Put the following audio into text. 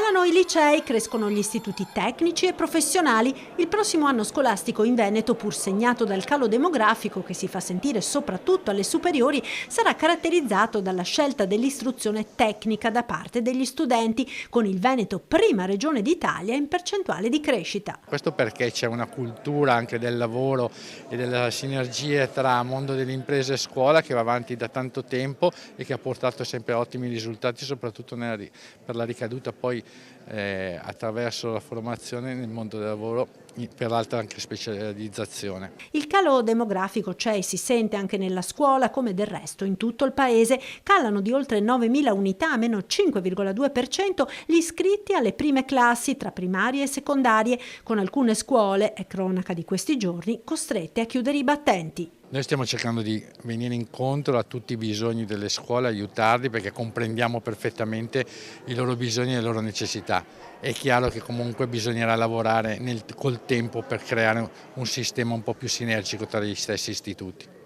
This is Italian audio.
Calano i licei, crescono gli istituti tecnici e professionali. Il prossimo anno scolastico in Veneto, pur segnato dal calo demografico che si fa sentire soprattutto alle superiori, sarà caratterizzato dalla scelta dell'istruzione tecnica da parte degli studenti, con il Veneto prima regione d'Italia in percentuale di crescita. Questo perché c'è una cultura anche del lavoro e della sinergia tra mondo delle imprese e scuola che va avanti da tanto tempo e che ha portato sempre ottimi risultati, soprattutto per la ricaduta poi attraverso la formazione nel mondo del lavoro, per l'alta anche specializzazione. Il calo demografico c'è e si sente anche nella scuola, come del resto in tutto il paese. Calano di oltre 9.000 unità, meno 5,2%, gli iscritti alle prime classi tra primarie e secondarie, con alcune scuole, è cronaca di questi giorni, costrette a chiudere i battenti. Noi stiamo cercando di venire incontro a tutti i bisogni delle scuole, aiutarli perché comprendiamo perfettamente i loro bisogni e le loro necessità. È chiaro che comunque bisognerà lavorare col tempo per creare un sistema un po' più sinergico tra gli stessi istituti.